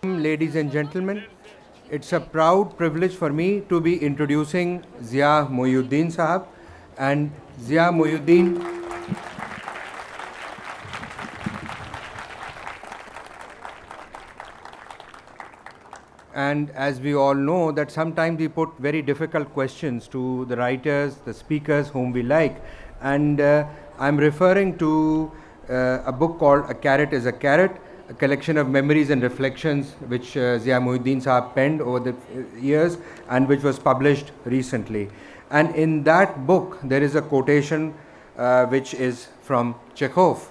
Ladies and gentlemen, it's a proud privilege for me to be introducing Zia Mohyeddin Sahab. And Zia Mohyeddin, and as we all know that sometimes we put very difficult questions to the writers, the speakers whom we like, and I'm referring to a book called A Carrot is a Carrot, a collection of memories and reflections which Zia Mohyeddin Sahab penned over the years and which was published recently. And in that book there is a quotation which is from Chekhov.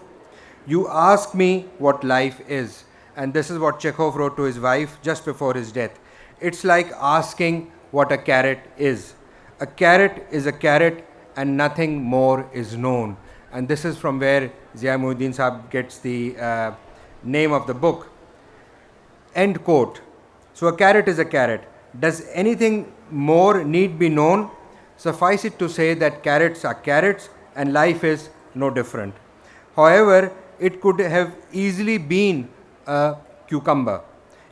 You ask me what life is. And this is what Chekhov wrote to his wife just before his death. It's like asking what a carrot is. A carrot is a carrot and nothing more is known. And this is from where Zia Mohyeddin Sahab gets the name of the book. End quote. So a carrot is a carrot. Does anything more need be known? Suffice it to say that carrots are carrots and life is no different. However, it could have easily been a cucumber.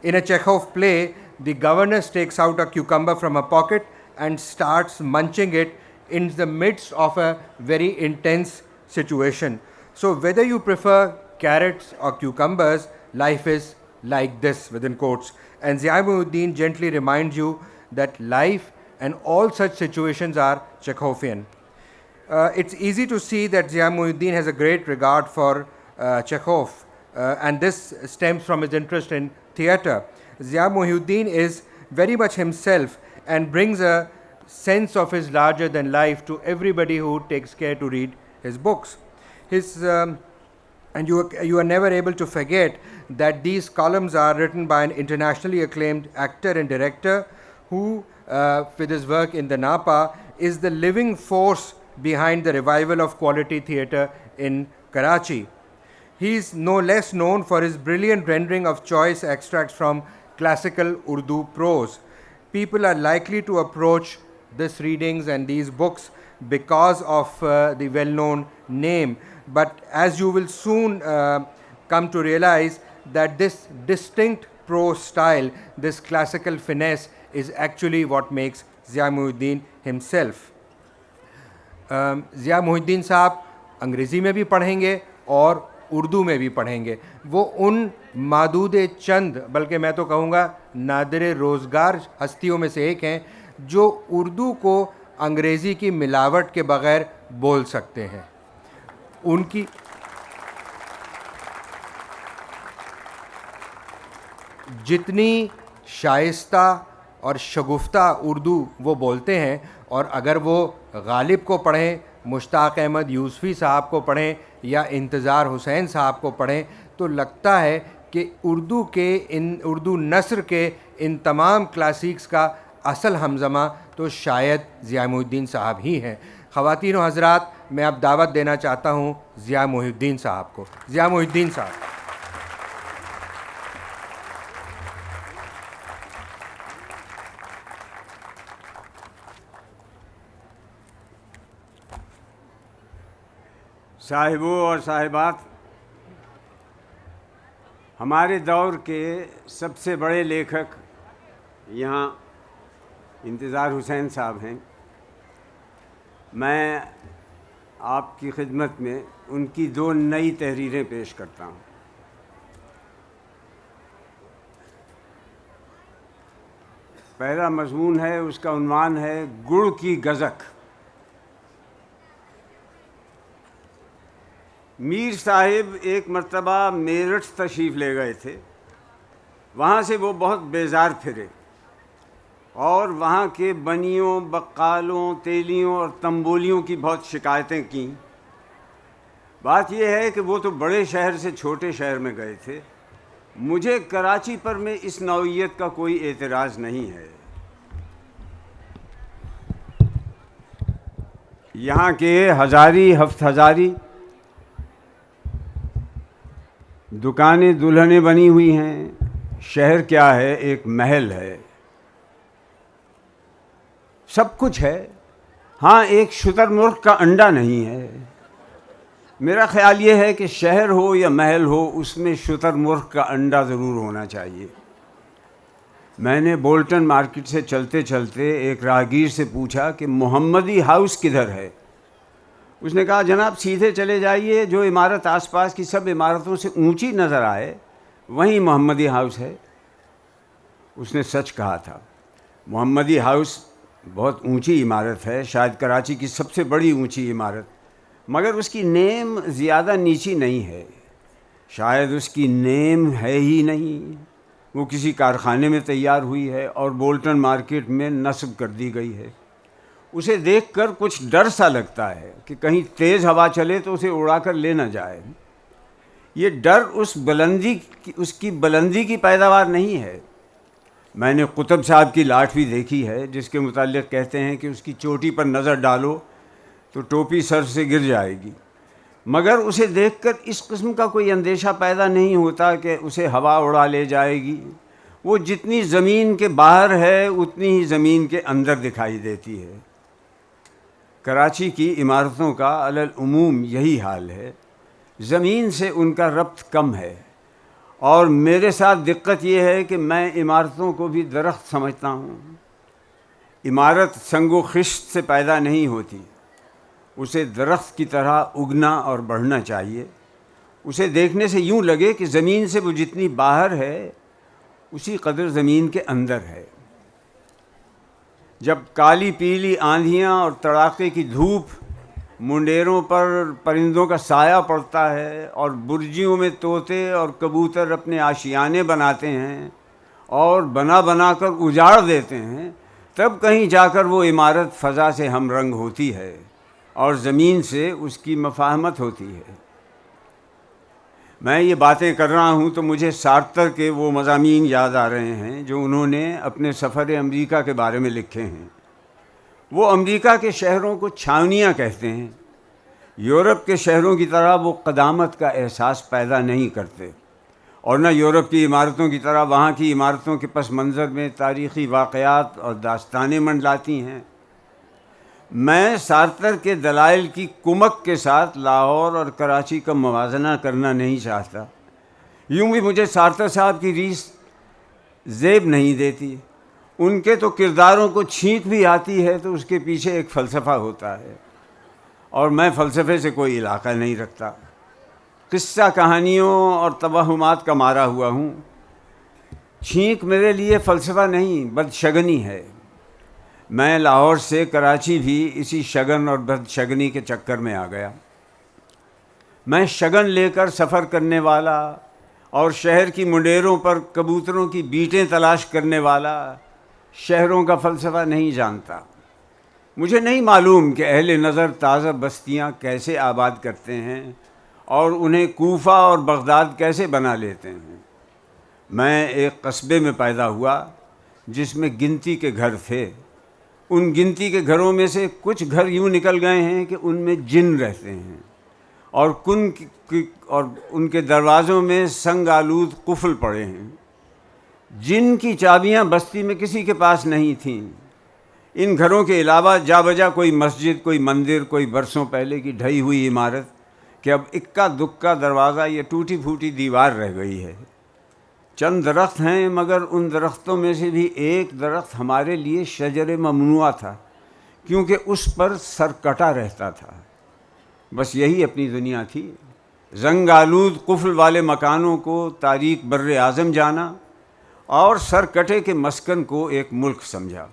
In a Chekhov play, the governess takes out a cucumber from a pocket and starts munching it in the midst of a very intense situation. So whether you prefer carrots or cucumbers, life is like this, within quotes. And Zia Mohyeddin gently reminds you that life and all such situations are Chekhovian. It's easy to see that Zia Mohyeddin has a great regard for Chekhov. And this stems from his interest in theatre. Zia Mohyeddin is very much himself and brings a sense of his larger than life to everybody who takes care to read his books. And you are never able to forget that these columns are written by an internationally acclaimed actor and director who, with his work in the Napa, is the living force behind the revival of quality theatre in Karachi. He is no less known for his brilliant rendering of choice extracts from classical Urdu prose. People are likely to approach these readings and these books because of the well-known name, but as you will soon come to realize that this distinct prose style, this classical finesse, is actually what makes Zia Mohyeddin himself. Zia Mohyeddin साहब अंग्रेज़ी में भी पढ़ेंगे और उर्दू में भी पढ़ेंगे. वो उन मादूद चंद, बल्कि मैं तो कहूँगा नादिर रोज़गार हस्तियों में से एक हैं जो उर्दू को अंग्रेज़ी की मिलावट के बग़ैर बोल सकते हैं. उनकी जितनी शाइस्ता और शगुफ्ता उर्दू वो बोलते हैं, और अगर वो गालिब को पढ़ें, मुश्ताक़ अहमद यूसुफ़ी साहब को पढ़ें या इंतज़ार हुसैन साहब को पढ़ें, तो लगता है कि उर्दू नस्र के इन तमाम क्लासिक्स का असल हमज़मा तो शायद ज़िया मोहिउद्दीन साहब ही हैं. ख़वातीन व हज़रात, मैं अब दावत देना चाहता हूँ ज़िया मोहिउद्दीन साहब को. ज़िया मोहिउद्दीन साहब. साहिबों और साहिबात, हमारे दौर के सबसे बड़े लेखक यहाँ इंतज़ार हुसैन साहब हैं. मैं आपकी खिदमत में उनकी दो नई तहरीरें पेश करता हूँ. पहला मज़मून है, उसका उन्वान है गुड़ की गज़क. मीर साहिब एक मर्तबा मेरठ तशरीफ़ ले गए थे. वहाँ से वो बहुत बेजार फिरे और वहाँ के बनियों, बक्कालों, तेलियों और तंबोलियों की बहुत शिकायतें की. बात यह है कि वो तो बड़े शहर से छोटे शहर में गए थे. मुझे कराची पर में इस नौइयत का कोई एतराज़ नहीं है. यहाँ के हज़ारी हफ्त हज़ारी दुकानें दुल्हनें बनी हुई हैं. शहर क्या है, एक महल है. सब कुछ है, हाँ एक शुतुरमुर्ग का अंडा नहीं है. मेरा ख़्याल ये है कि शहर हो या महल हो, उसमें शुतुरमुर्ग का अंडा ज़रूर होना चाहिए. میں نے بولٹن مارکیٹ سے چلتے چلتے ایک راہگیر سے پوچھا کہ محمدی ہاؤس کدھر ہے؟ اس نے کہا جناب سیدھے چلے جائیے، جو عمارت آس پاس کی سب عمارتوں سے اونچی نظر آئے وہیں محمدی ہاؤس ہے۔ اس نے سچ کہا تھا۔ محمدی ہاؤس بہت اونچی عمارت ہے، شاید کراچی کی سب سے بڑی اونچی عمارت، مگر اس کی نیم زیادہ نیچی نہیں ہے، شاید اس کی نیم ہے ہی نہیں، وہ کسی کارخانے میں تیار ہوئی ہے اور بولٹن مارکیٹ میں نصب کر دی گئی ہے۔ اسے دیکھ کر کچھ ڈر سا لگتا ہے کہ کہیں تیز ہوا چلے تو اسے اڑا کر لے نہ جائے۔ یہ ڈر اس کی بلندی کی پیداوار نہیں ہے۔ میں نے قطب صاحب کی لاٹ بھی دیکھی ہے، جس کے متعلق کہتے ہیں کہ اس کی چوٹی پر نظر ڈالو تو ٹوپی سر سے گر جائے گی، مگر اسے دیکھ کر اس قسم کا کوئی اندیشہ پیدا نہیں ہوتا کہ اسے ہوا اڑا لے جائے گی۔ وہ جتنی زمین کے باہر ہے اتنی ہی زمین کے اندر دکھائی دیتی ہے۔ کراچی کی عمارتوں کا علی العموم یہی حال ہے، زمین سے ان کا ربط کم ہے، اور میرے ساتھ دقت یہ ہے کہ میں عمارتوں کو بھی درخت سمجھتا ہوں۔ عمارت سنگ و خشت سے پیدا نہیں ہوتی، اسے درخت کی طرح اگنا اور بڑھنا چاہیے۔ اسے دیکھنے سے یوں لگے کہ زمین سے وہ جتنی باہر ہے اسی قدر زمین کے اندر ہے۔ جب کالی پیلی آندھیاں اور تڑاکے کی دھوپ منڈیروں پر پرندوں کا سایہ پڑتا ہے اور برجیوں میں طوطے اور کبوتر اپنے آشیانے بناتے ہیں اور بنا بنا کر اجاڑ دیتے ہیں، تب کہیں جا کر وہ عمارت فضا سے ہم رنگ ہوتی ہے اور زمین سے اس کی مفاہمت ہوتی ہے۔ میں یہ باتیں کر رہا ہوں تو مجھے سارتر کے وہ مضامین یاد آ رہے ہیں جو انہوں نے اپنے سفر امریکہ کے بارے میں لکھے ہیں۔ وہ امریکہ کے شہروں کو چھاونیاں کہتے ہیں۔ یورپ کے شہروں کی طرح وہ قدامت کا احساس پیدا نہیں کرتے، اور نہ یورپ کی عمارتوں کی طرح وہاں کی عمارتوں کے پس منظر میں تاریخی واقعات اور داستانیں منڈلاتی ہیں۔ میں سارتر کے دلائل کی کمک کے ساتھ لاہور اور کراچی کا موازنہ کرنا نہیں چاہتا۔ یوں بھی مجھے سارتر صاحب کی ریس زیب نہیں دیتی۔ ان کے تو کرداروں کو چھینک بھی آتی ہے تو اس کے پیچھے ایک فلسفہ ہوتا ہے، اور میں فلسفے سے کوئی علاقہ نہیں رکھتا۔ قصہ کہانیوں اور توہمات کا مارا ہوا ہوں۔ چھینک میرے لیے فلسفہ نہیں، بدشگنی ہے۔ میں لاہور سے کراچی بھی اسی شگن اور بدشگنی کے چکر میں آ گیا۔ میں شگن لے کر سفر کرنے والا اور شہر کی منڈیروں پر کبوتروں کی بیٹیں تلاش کرنے والا شہروں کا فلسفہ نہیں جانتا۔ مجھے نہیں معلوم کہ اہل نظر تازہ بستیاں کیسے آباد کرتے ہیں اور انہیں کوفہ اور بغداد کیسے بنا لیتے ہیں۔ میں ایک قصبے میں پیدا ہوا جس میں گنتی کے گھر تھے۔ ان گنتی کے گھروں میں سے کچھ گھر یوں نکل گئے ہیں کہ ان میں جن رہتے ہیں، اور ان کے دروازوں میں سنگ آلود قفل پڑے ہیں۔ جن کی چابیاں بستی میں کسی کے پاس نہیں تھیں۔ ان گھروں کے علاوہ جا بجا کوئی مسجد، کوئی مندر، کوئی برسوں پہلے کی ڈھئی ہوئی عمارت کہ اب اکا دکا دروازہ یا ٹوٹی پھوٹی دیوار رہ گئی ہے۔ چند درخت ہیں، مگر ان درختوں میں سے بھی ایک درخت ہمارے لیے شجر ممنوعہ تھا، کیونکہ اس پر سر کٹا رہتا تھا۔ بس یہی اپنی دنیا تھی۔ زنگ آلود قفل والے مکانوں کو تاریک بر اعظم جانا اور سر کٹے کے مسکن کو ایک ملک سمجھا۔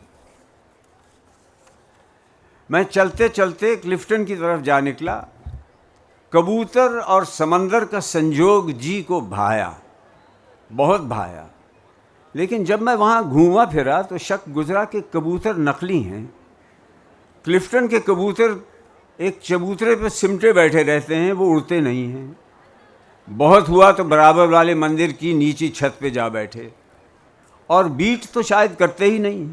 میں چلتے چلتے کلفٹن کی طرف جا نکلا۔ کبوتر اور سمندر کا سنجوگ جی کو بھایا، بہت بھایا، لیکن جب میں وہاں گھوما پھرا تو شک گزرا کہ کبوتر نقلی ہیں۔ کلفٹن کے کبوتر ایک چبوترے پہ سمٹے بیٹھے رہتے ہیں، وہ اڑتے نہیں ہیں۔ بہت ہوا تو برابر والے مندر کی نیچی چھت پہ جا بیٹھے، اور بیٹ تو شاید کرتے ہی نہیں۔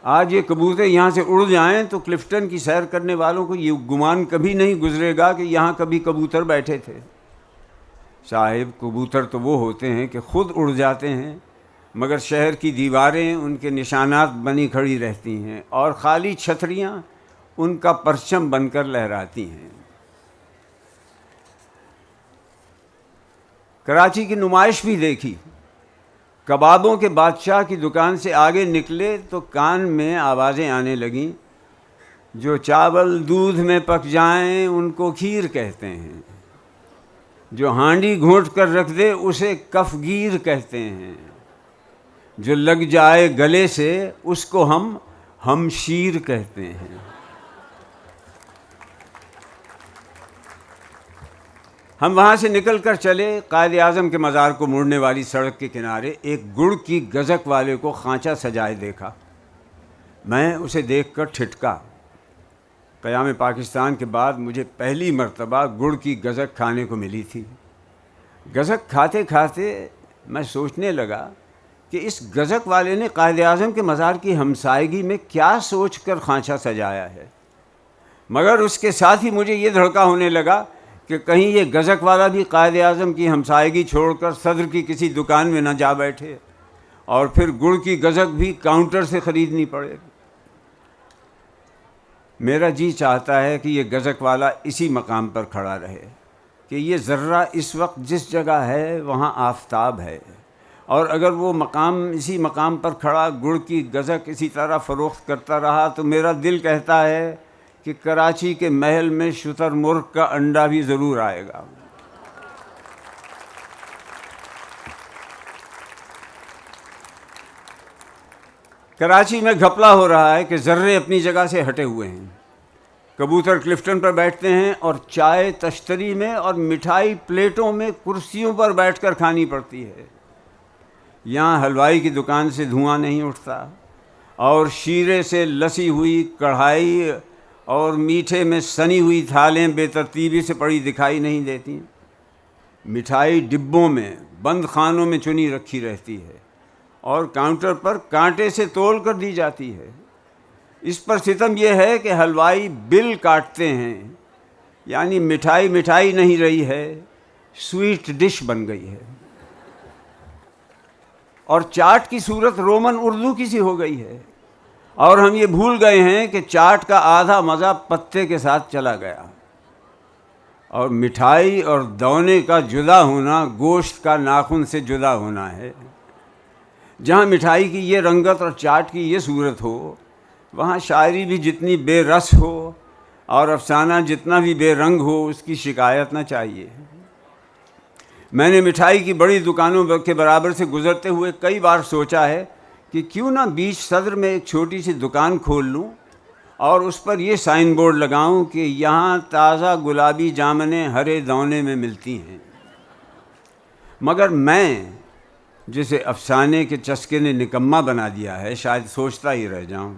آج یہ کبوتر یہاں سے اڑ جائیں تو کلفٹن کی سیر کرنے والوں کو یہ گمان کبھی نہیں گزرے گا کہ یہاں کبھی کبوتر بیٹھے تھے۔ صاحب، کبوتر تو وہ ہوتے ہیں کہ خود اڑ جاتے ہیں، مگر شہر کی دیواریں ان کے نشانات بنی کھڑی رہتی ہیں اور خالی چھتریاں ان کا پرچم بن کر لہراتی ہیں۔ کراچی کی نمائش بھی دیکھی۔ کبابوں کے بادشاہ کی دکان سے آگے نکلے تو کان میں آوازیں آنے لگیں، جو چاول دودھ میں پک جائیں ان کو کھیر کہتے ہیں، جو ہانڈی گھونٹ کر رکھ دے اسے کفگیر کہتے ہیں، جو لگ جائے گلے سے اس کو ہم ہمشیر کہتے ہیں۔ ہم وہاں سے نکل کر چلے، قائد اعظم کے مزار کو مڑنے والی سڑک کے کنارے ایک گڑ کی گزک والے کو خانچہ سجائے دیکھا۔ میں اسے دیکھ کر ٹھٹکا۔ قیام پاکستان کے بعد مجھے پہلی مرتبہ گڑ کی گزک کھانے کو ملی تھی۔ گزک کھاتے کھاتے میں سوچنے لگا کہ اس گزک والے نے قائد اعظم کے مزار کی ہمسائیگی میں کیا سوچ کر خانچہ سجایا ہے، مگر اس کے ساتھ ہی مجھے یہ دھڑکا ہونے لگا کہ کہیں یہ گزک والا بھی قائد اعظم کی ہمسائیگی چھوڑ کر صدر کی کسی دکان میں نہ جا بیٹھے اور پھر گڑ کی گزک بھی کاؤنٹر سے خریدنی پڑے۔ میرا جی چاہتا ہے کہ یہ گزک والا اسی مقام پر کھڑا رہے کہ یہ ذرہ اس وقت جس جگہ ہے وہاں آفتاب ہے، اور اگر وہ اسی مقام پر کھڑا گڑ کی گزک اسی طرح فروخت کرتا رہا تو میرا دل کہتا ہے کہ کراچی کے محل میں شتر مرغ کا انڈا بھی ضرور آئے گا۔ کراچی میں گھپلا ہو رہا ہے کہ ذرے اپنی جگہ سے ہٹے ہوئے ہیں۔ کبوتر کلفٹن پر بیٹھتے ہیں اور چائے تشتری میں اور مٹھائی پلیٹوں میں کرسیوں پر بیٹھ کر کھانی پڑتی ہے۔ یہاں حلوائی کی دکان سے دھواں نہیں اٹھتا، اور شیرے سے لسی ہوئی کڑھائی اور میٹھے میں سنی ہوئی تھالیں بے ترتیبی سے پڑی دکھائی نہیں دیتی۔ مٹھائی ڈبوں میں بند خانوں میں چنی رکھی رہتی ہے اور کاؤنٹر پر کانٹے سے تول کر دی جاتی ہے۔ اس پر ستم یہ ہے کہ حلوائی بل کاٹتے ہیں، یعنی مٹھائی مٹھائی نہیں رہی ہے، سویٹ ڈش بن گئی ہے، اور چاٹ کی صورت رومن اردو کی سی ہو گئی ہے، اور ہم یہ بھول گئے ہیں کہ چاٹ کا آدھا مزہ پتے کے ساتھ چلا گیا، اور مٹھائی اور دونے کا جدا ہونا گوشت کا ناخن سے جدا ہونا ہے۔ جہاں مٹھائی کی یہ رنگت اور چاٹ کی یہ صورت ہو، وہاں شاعری بھی جتنی بے رس ہو اور افسانہ جتنا بھی بے رنگ ہو، اس کی شکایت نہ چاہیے۔ میں نے مٹھائی کی بڑی دکانوں کے برابر سے گزرتے ہوئے کئی بار سوچا ہے کہ کیوں نہ بیچ صدر میں ایک چھوٹی سی دکان کھول لوں اور اس پر یہ سائن بورڈ لگاؤں کہ یہاں تازہ گلابی جامنیں ہرے دونے میں ملتی ہیں۔ مگر میں، جسے افسانے کے چسکے نے نکما بنا دیا ہے، شاید سوچتا ہی رہ جاؤں،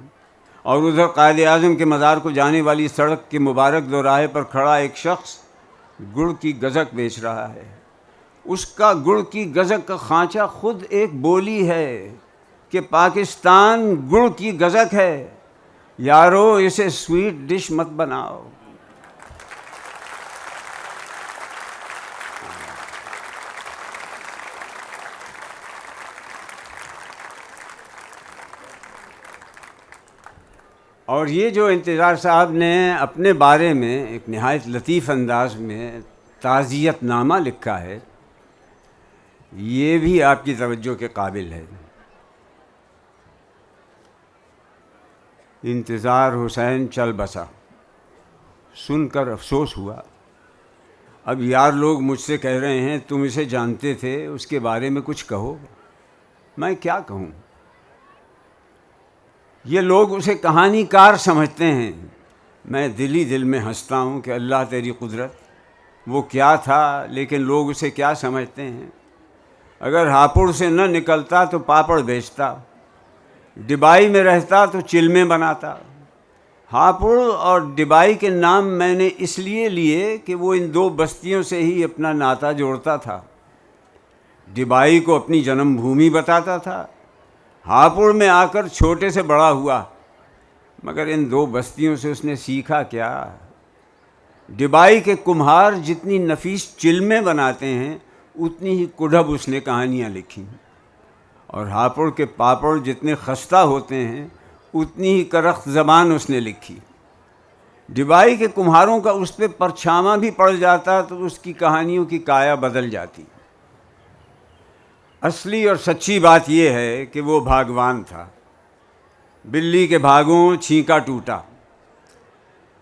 اور ادھر قائد اعظم کے مزار کو جانے والی سڑک کے مبارک دوراہے پر کھڑا ایک شخص گڑ کی گزک بیچ رہا ہے۔ اس کا گڑ کی گزک کا خانچہ خود ایک بولی ہے کہ پاکستان گڑ کی گزک ہے، یارو اسے سویٹ ڈش مت بناؤ۔ اور یہ جو انتظار صاحب نے اپنے بارے میں ایک نہایت لطیف انداز میں تعزیت نامہ لکھا ہے، یہ بھی آپ کی توجہ کے قابل ہے۔ انتظار حسین چل بسا، سن کر افسوس ہوا۔ اب یار لوگ مجھ سے کہہ رہے ہیں تم اسے جانتے تھے، اس کے بارے میں کچھ کہو۔ میں کیا کہوں؟ یہ لوگ اسے کہانی کار سمجھتے ہیں، میں دل ہی دل میں ہنستا ہوں کہ اللہ تیری قدرت، وہ کیا تھا لیکن لوگ اسے کیا سمجھتے ہیں۔ اگر ہاپوڑ سے نہ نکلتا تو پاپڑ بیچتا، ڈبائی میں رہتا تو چلمیں بناتا۔ ہاپوڑ اور ڈبائی کے نام میں نے اس لیے لیے کہ وہ ان دو بستیوں سے ہی اپنا ناتا جوڑتا تھا۔ ڈبائی کو اپنی جنم بھومی بتاتا تھا، ہاپوڑ میں آ کر چھوٹے سے بڑا ہوا، مگر ان دو بستیوں سے اس نے سیکھا کیا؟ ڈبائی کے کمہار جتنی نفیس چلمیں بناتے ہیں اتنی ہی کڑھب اس نے کہانیاں لکھی، اور ہاپوڑ کے پاپڑ جتنے خستہ ہوتے ہیں اتنی ہی کرخت زبان اس نے لکھی۔ ڈبائی کے کمہاروں کا اس پہ پرچھاواں بھی پڑ جاتا تو اس کی کہانیوں کی کایا بدل جاتی۔ اصلی اور سچی بات یہ ہے کہ وہ بھاگوان تھا. بلی کے بھاگوں چھینکا ٹوٹا.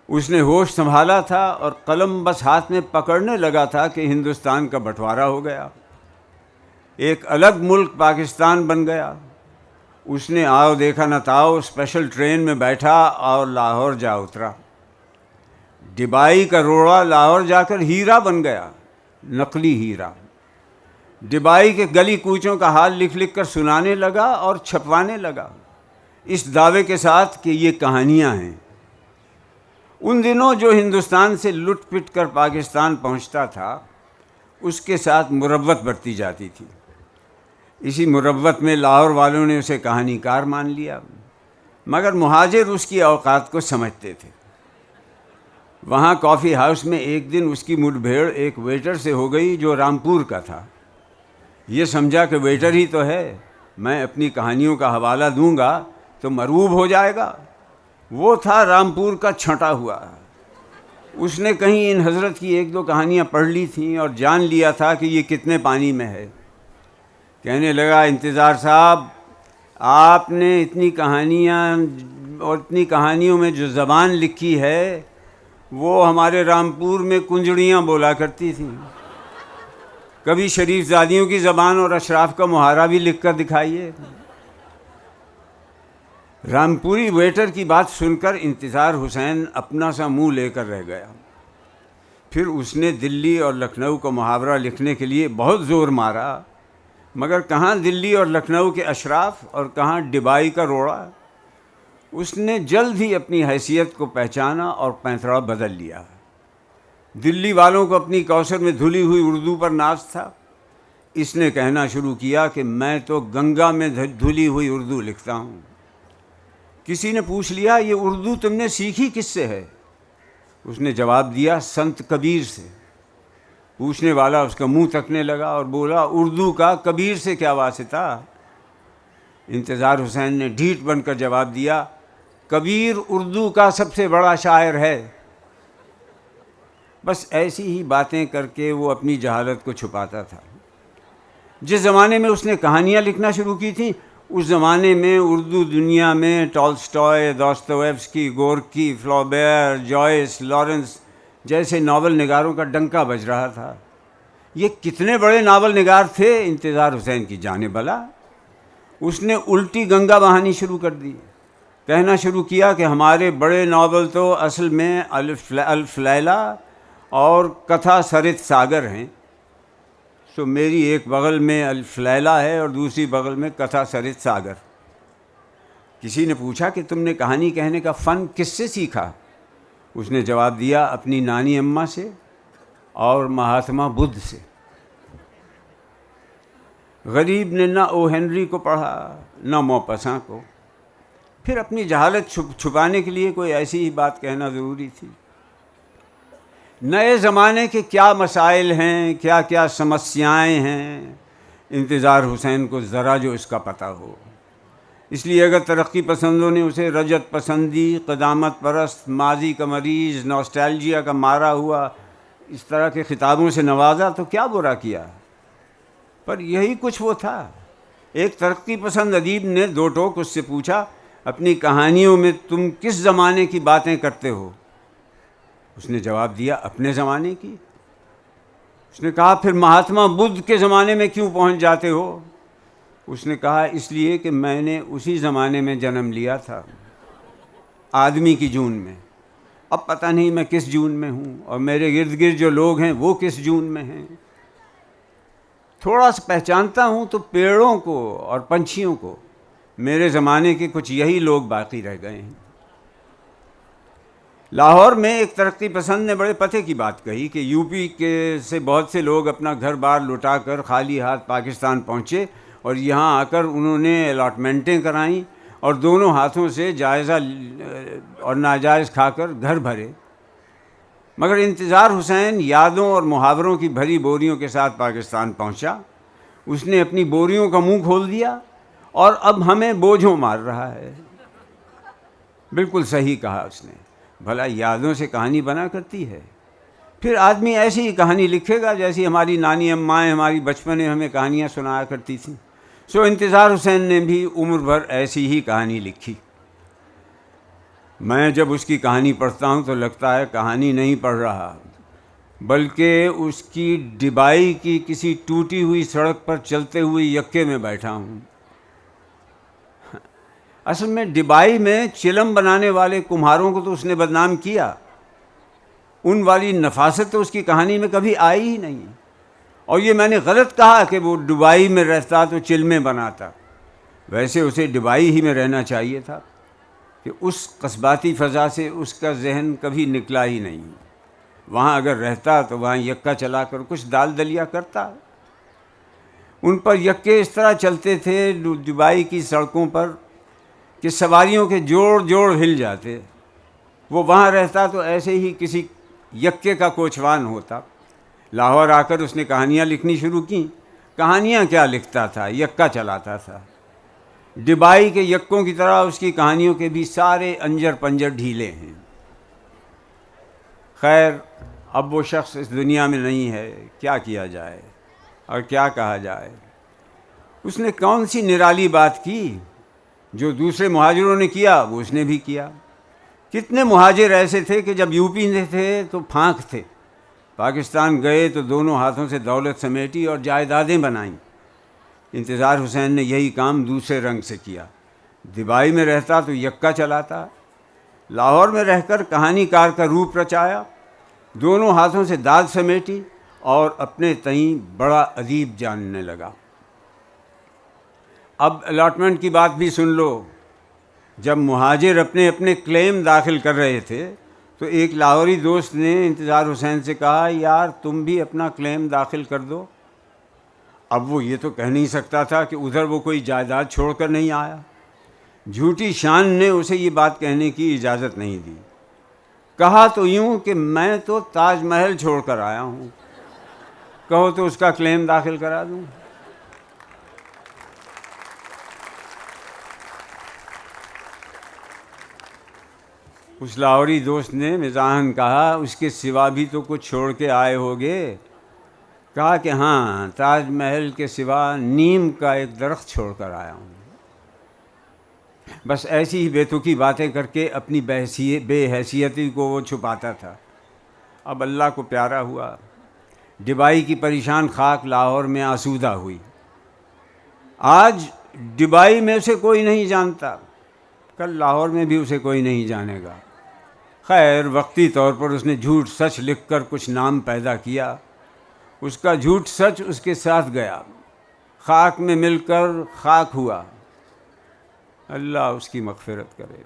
اس نے ہوش سنبھالا تھا اور قلم بس ہاتھ میں پکڑنے لگا تھا کہ ہندوستان کا بٹوارا ہو گیا. ایک الگ ملک پاکستان بن گیا. اس نے آؤ دیکھا نہ تاؤ اسپیشل ٹرین میں بیٹھا اور لاہور جا اترا. ڈبائی کا روڑا لاہور جا کر ہیرا بن گیا, نقلی ہیرا. ڈبائی کے گلی کوچوں کا حال لکھ لکھ کر سنانے لگا اور چھپوانے لگا, اس دعوے کے ساتھ کہ یہ کہانیاں ہیں. ان دنوں جو ہندوستان سے لٹ پٹ کر پاکستان پہنچتا تھا اس کے ساتھ مروت برتی جاتی تھی. اسی مروت میں لاہور والوں نے اسے کہانی کار مان لیا, مگر مہاجر اس کی اوقات کو سمجھتے تھے. وہاں کافی ہاؤس میں ایک دن اس کی مٹ بھیڑ ایک ویٹر سے ہو گئی جو رامپور کا تھا. یہ سمجھا کہ ویٹر ہی تو ہے, میں اپنی کہانیوں کا حوالہ دوں گا تو مرعوب ہو جائے گا. وہ تھا رامپور کا چھٹا ہوا. اس نے کہیں ان حضرت کی ایک دو کہانیاں پڑھ لی تھیں اور جان لیا تھا کہ یہ کتنے پانی میں ہے. کہنے لگا, انتظار صاحب, آپ نے اتنی کہانیاں اور اتنی کہانیوں میں جو زبان لکھی ہے وہ ہمارے رامپور میں کنجڑیاں بولا کرتی تھیں. کبھی شریف زادیوں کی زبان اور اشراف کا محاورہ بھی لکھ کر دکھائیے. رامپوری ویٹر کی بات سن کر انتظار حسین اپنا سا منہ لے کر رہ گیا. پھر اس نے دلی اور لکھنؤ کا محاورہ لکھنے کے لیے بہت زور مارا, مگر کہاں دلی اور لکھنؤ کے اشراف اور کہاں ڈبائی کا روڑا. اس نے جلد ہی اپنی حیثیت کو پہچانا اور پینتڑا بدل لیا. دلی والوں کو اپنی کوثر میں دھلی ہوئی اردو پر ناز تھا. اس نے کہنا شروع کیا کہ میں تو گنگا میں دھلی ہوئی اردو لکھتا ہوں. کسی نے پوچھ لیا, یہ اردو تم نے سیکھی کس سے ہے؟ اس نے جواب دیا, سنت کبیر سے. پوچھنے والا اس کا منہ تکنے لگا اور بولا, اردو کا کبیر سے کیا واسطہ؟ انتظار حسین نے ڈھیٹ بن کر جواب دیا, کبیر اردو کا سب سے بڑا شاعر ہے. بس ایسی ہی باتیں کر کے وہ اپنی جہالت کو چھپاتا تھا. جس زمانے میں اس نے کہانیاں لکھنا شروع کی تھیں اس زمانے میں اردو دنیا میں ٹالسٹائے, داستویفسکی, گورکی, فلابیر, جوائس, لارنس جیسے ناول نگاروں کا ڈنکا بج رہا تھا. یہ کتنے بڑے ناول نگار تھے انتظار حسین کی جانے بلا. اس نے الٹی گنگا بہانی شروع کر دی. کہنا شروع کیا کہ ہمارے بڑے ناول تو اصل میں الف لیلا اور کتھا سرت ساگر ہیں. سو میری ایک بغل میں الف لیلا ہے اور دوسری بغل میں کتھا سرت ساگر. کسی نے پوچھا کہ تم نے کہانی کہنے کا فن کس سے سیکھا؟ اس نے جواب دیا, اپنی نانی اماں سے اور مہاتما بدھ سے. غریب نے نہ او ہنری کو پڑھا نہ موپساں کو. پھر اپنی جہالت چھپانے کے لیے کوئی ایسی ہی بات کہنا ضروری تھی. نئے زمانے کے کیا مسائل ہیں, کیا کیا سمسیائیں ہیں, انتظار حسین کو ذرا جو اس کا پتہ ہو. اس لیے اگر ترقی پسندوں نے اسے رجت پسندی, قدامت پرست, ماضی کا مریض, نوسٹالجیا کا مارا ہوا اس طرح کے خطابوں سے نوازا تو کیا برا کیا. پر یہی کچھ وہ تھا. ایک ترقی پسند ادیب نے دو ٹوک اس سے پوچھا, اپنی کہانیوں میں تم کس زمانے کی باتیں کرتے ہو؟ اس نے جواب دیا, اپنے زمانے کی. اس نے کہا, پھر مہاتما بدھ کے زمانے میں کیوں پہنچ جاتے ہو؟ اس نے کہا, اس لیے کہ میں نے اسی زمانے میں جنم لیا تھا, آدمی کی جون میں. اب پتہ نہیں میں کس جون میں ہوں اور میرے گرد گرد جو لوگ ہیں وہ کس جون میں ہیں. تھوڑا سا پہچانتا ہوں تو پیڑوں کو اور پنچھیوں کو. میرے زمانے کے کچھ یہی لوگ باقی رہ گئے ہیں. لاہور میں ایک ترقی پسند نے بڑے پتے کی بات کہی کہ یو پی کے سے بہت سے لوگ اپنا گھر بار لٹا کر خالی ہاتھ پاکستان پہنچے اور یہاں آ کر انہوں نے الاٹمنٹیں کرائیں اور دونوں ہاتھوں سے جائزہ اور ناجائز کھا کر گھر بھرے. مگر انتظار حسین یادوں اور محاوروں کی بھری بوریوں کے ساتھ پاکستان پہنچا. اس نے اپنی بوریوں کا منہ کھول دیا اور اب ہمیں بوجھوں مار رہا ہے. بالکل صحیح کہا اس نے. بھلا یادوں سے کہانی بنا کرتی ہے؟ پھر آدمی ایسی ہی کہانی لکھے گا جیسی ہماری نانی امائیں ہماری بچپن میں ہمیں کہانیاں سنایا کرتی تھیں. سو انتظار حسین نے بھی عمر بھر ایسی ہی کہانی لکھی. میں جب اس کی کہانی پڑھتا ہوں تو لگتا ہے کہانی نہیں پڑھ رہا بلکہ اس کی ڈبائی کی کسی ٹوٹی ہوئی سڑک پر چلتے ہوئے یکے میں بیٹھا ہوں. اصل میں ڈبائی میں چلم بنانے والے کمہاروں کو تو اس نے بدنام کیا, ان والی نفاست تو اس کی کہانی میں کبھی آئی ہی نہیں. اور یہ میں نے غلط کہا کہ وہ ڈبائی میں رہتا تو چلمیں بناتا. ویسے اسے ڈبائی ہی میں رہنا چاہیے تھا کہ اس قصباتی فضا سے اس کا ذہن کبھی نکلا ہی نہیں. وہاں اگر رہتا تو وہاں یکا چلا کر کچھ دال دلیا کرتا. ان پر یکے اس طرح چلتے تھے ڈبائی کی سڑکوں پر کہ سواریوں کے جوڑ جوڑ ہل جاتے. وہ وہاں رہتا تو ایسے ہی کسی یکے کا کوچوان ہوتا. لاہور آ کر اس نے کہانیاں لکھنی شروع کیں. کہانیاں کیا لکھتا تھا, یکا چلاتا تھا. ڈبائی کے یکوں کی طرح اس کی کہانیوں کے بھی سارے انجر پنجر ڈھیلے ہیں. خیر, اب وہ شخص اس دنیا میں نہیں ہے, کیا کیا جائے اور کیا کہا جائے. اس نے کون سی نرالی بات کی جو دوسرے مہاجروں نے کیا وہ اس نے بھی کیا. کتنے مہاجر ایسے تھے کہ جب یو پی میں تھے تو پھانک تھے, پاکستان گئے تو دونوں ہاتھوں سے دولت سمیٹی اور جائیدادیں بنائیں. انتظار حسین نے یہی کام دوسرے رنگ سے کیا. دبائی میں رہتا تو یکا چلاتا, لاہور میں رہ کر کہانی کار کا روپ رچایا, دونوں ہاتھوں سے داد سمیٹی اور اپنے تئیں بڑا ادیب جاننے لگا. اب الاٹمنٹ کی بات بھی سن لو. جب مہاجر اپنے اپنے کلیم داخل کر رہے تھے تو ایک لاہوری دوست نے انتظار حسین سے کہا, یار تم بھی اپنا کلیم داخل کر دو. اب وہ یہ تو کہہ نہیں سکتا تھا کہ ادھر وہ کوئی جائیداد چھوڑ کر نہیں آیا. جھوٹی شان نے اسے یہ بات کہنے کی اجازت نہیں دی. کہا تو یوں کہ میں تو تاج محل چھوڑ کر آیا ہوں, کہو تو اس کا کلیم داخل کرا دوں. اس لاہوری دوست نے مزاحاً کہا, اس کے سوا بھی تو کچھ چھوڑ کے آئے ہوگے. کہا کہ ہاں, تاج محل کے سوا نیم کا ایک درخت چھوڑ کر آیا ہوں. بس ایسی ہی بے تکی باتیں کر کے اپنی بے حیثیتی کو وہ چھپاتا تھا. اب اللہ کو پیارا ہوا. ڈبائی کی پریشان خاک لاہور میں آسودہ ہوئی. آج ڈبائی میں اسے کوئی نہیں جانتا, کل لاہور میں بھی اسے کوئی نہیں جانے گا. خیر, وقتی طور پر اس نے جھوٹ سچ لکھ کر کچھ نام پیدا کیا. اس کا جھوٹ سچ اس کے ساتھ گیا, خاک میں مل کر خاک ہوا. اللہ اس کی مغفرت کرے.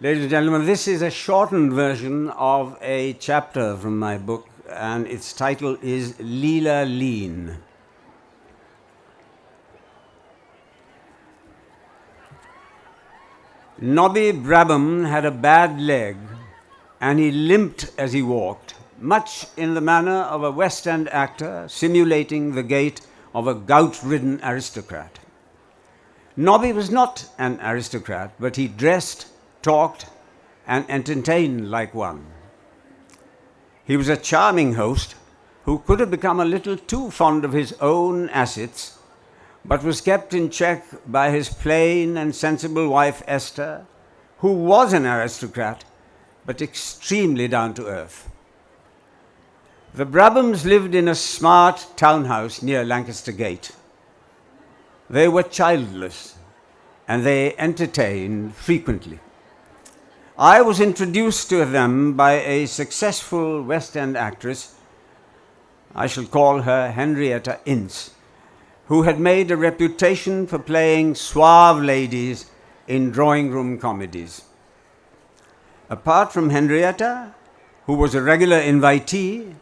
Ladies and gentlemen, this is a shortened version of a chapter from my book, and its title is Leela Leen. Nobby Brabham had a bad leg, and he limped as he walked, much in the manner of a West End actor simulating the gait of a gout-ridden aristocrat. Nobby was not an aristocrat, but he dressed, talked, and entertained like one. He was a charming host who could have become a little too fond of his own assets, but was kept in check by his plain and sensible wife Esther, who was an aristocrat, but extremely down to earth. The Brabhams lived in a smart townhouse near Lancaster Gate. They were childless, and they entertained frequently. I was introduced to them by a successful West End actress, I shall call her Henrietta Ince, who had made a reputation for playing suave ladies in drawing-room comedies. Apart from Henrietta, who was a regular invitee,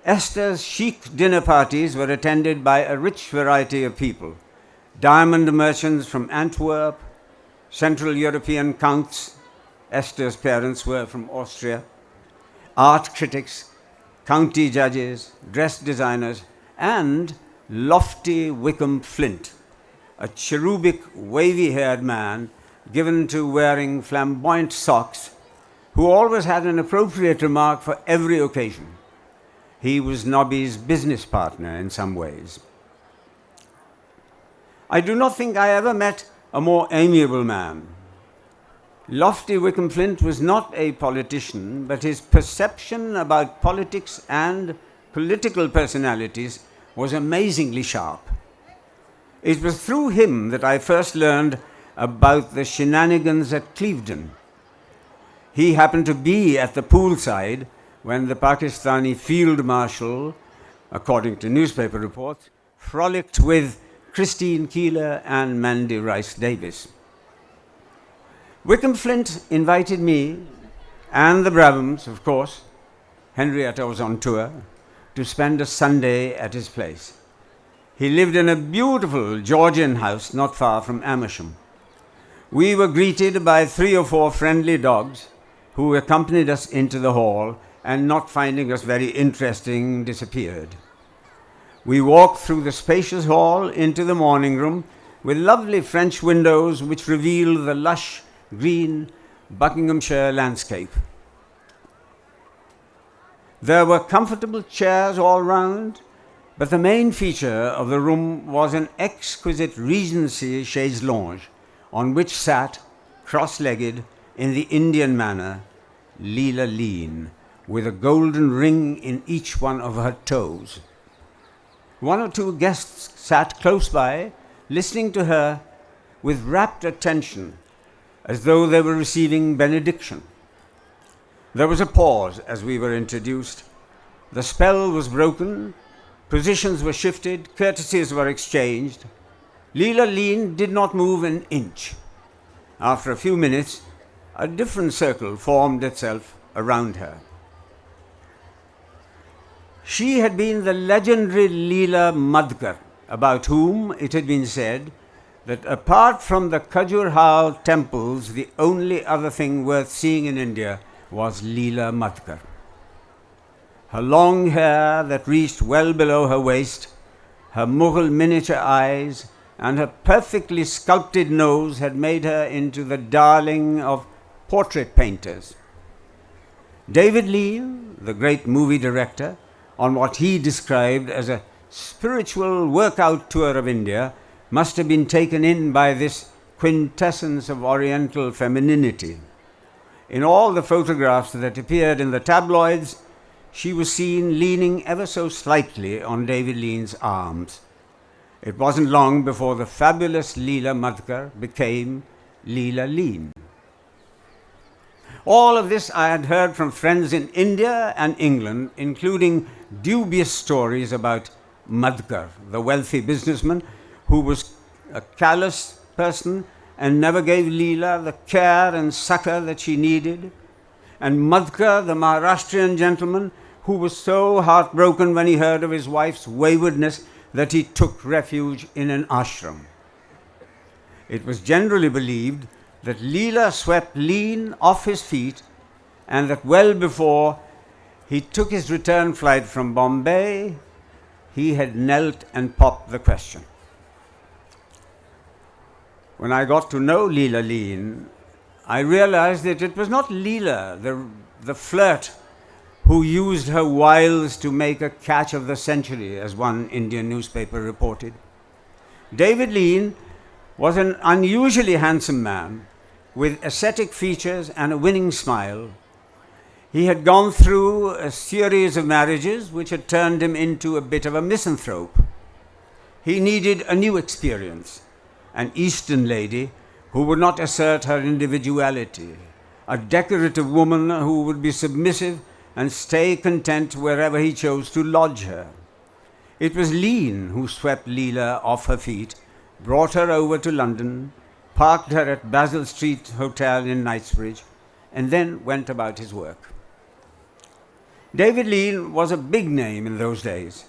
Esther's chic dinner parties were attended by a rich variety of people: diamond merchants from Antwerp, Central European counts, Esther's parents were from Austria, art critics, county judges, dress designers, and Lofty Wickham Flint, a cherubic, wavy-haired man given to wearing flamboyant socks, who always had an appropriate remark for every occasion. He was Nobby's business partner in some ways. I do not think I ever met a more amiable man. Lofty Wickham Flint was not a politician, but his perception about politics and political personalities was amazingly sharp. It was through him that I first learned about the shenanigans at Clevedon. He happened to be at the poolside when the Pakistani field marshal, according to newspaper reports, frolicked with Christine Keeler and Mandy Rice Davis. Wickham Flint invited me and the Brabhams, of course, Henrietta was on tour, to spend a Sunday at his place. He lived in a beautiful Georgian house not far from Amersham. We were greeted by 3 or 4 friendly dogs who accompanied us into the hall and, not finding us very interesting, disappeared. We walked through the spacious hall into the morning room with lovely French windows which reveal the lush, green Buckinghamshire landscape. There were comfortable chairs all round, but the main feature of the room was an exquisite Regency chaise longue on which sat, cross-legged, in the Indian manner, Leela Leen, with a golden ring in each one of her toes. 1 or 2 guests sat close by, listening to her with rapt attention, as though they were receiving benediction. There was a pause as we were introduced. The spell was broken, positions were shifted, courtesies were exchanged. Leela Leen did not move an inch. After a few minutes, a different circle formed itself around her. She had been the legendary Leela Madhkar, about whom it had been said that apart from the Khajurho temples, the only other thing worth seeing in India was Leela Madhkar. Her long hair that reached well below her waist, her Mughal miniature eyes, and her perfectly sculpted nose had made her into the darling of portrait painters. David Lean, the great movie director, on what he described as a spiritual workout tour of India, must have been taken in by this quintessence of Oriental femininity. In all the photographs that appeared in the tabloids, she was seen leaning ever so slightly on David Lean's arms. It wasn't long before the fabulous Leela Madhkar became Leela Leen. All of this I had heard from friends in India and England, including dubious stories about Madhkar, the wealthy businessman who was a callous person and never gave Leela the care and succor that she needed, and Madhkar, the Maharashtrian gentleman who was so heartbroken when he heard of his wife's waywardness that he took refuge in an ashram. It was generally believed that Leela swept Leen off his feet, and that well before he took his return flight from Bombay, he had knelt and popped the question. When I got to know Leela Leen, I realized that it was not Leela, the flirt, who used her wiles to make a catch of the century, as one Indian newspaper reported. David Leen was an unusually handsome man with ascetic features and a winning smile. He had gone through a series of marriages which had turned him into a bit of a misanthrope. He needed a new experience, an Eastern lady who would not assert her individuality, a decorative woman who would be submissive and stay content wherever he chose to lodge her. It was Leen who swept Leela off her feet, brought her over to London, parked her at Basil Street Hotel in Knightsbridge, and then went about his work. David Leen was a big name in those days.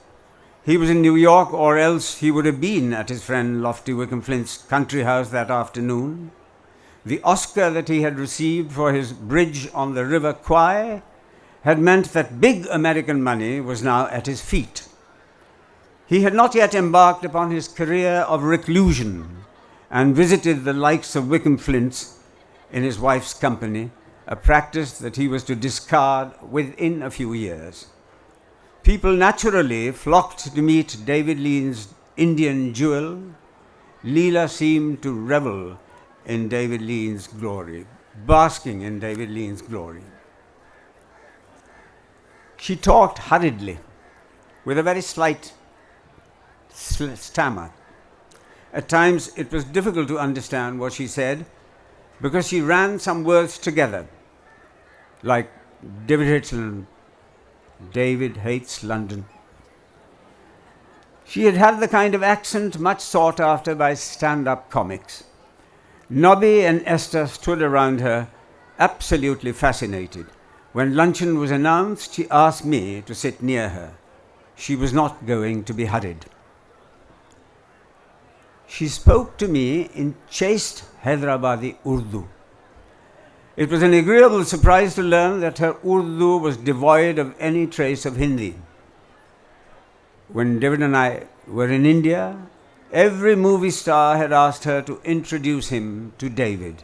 He was in New York, or else he would have been at his friend Lofty Wickham Flint's country house that afternoon. The Oscar that he had received for his Bridge on the River Kwai had meant that big American money was now at his feet. He had not yet embarked upon his career of reclusion and visited the likes of Wickham Flint's in his wife's company, a practice that he was to discard within a few years. People naturally flocked to meet David Lean's Indian jewel. Leela seemed to revel in David Lean's glory, basking in David Lean's glory. She talked hurriedly, with a very slight stammer. At times it was difficult to understand what she said because she ran some words together, like David hates London. David hates London. She had had the kind of accent much sought after by stand-up comics. Nobby and Esther stood around her, absolutely fascinated. When luncheon was announced, she asked me to sit near her. She was not going to be hurried. She spoke to me in chaste Hyderabadi Urdu. It was an agreeable surprise to learn that her Urdu was devoid of any trace of Hindi. When David and I were in India, every movie star had asked her to introduce him to David.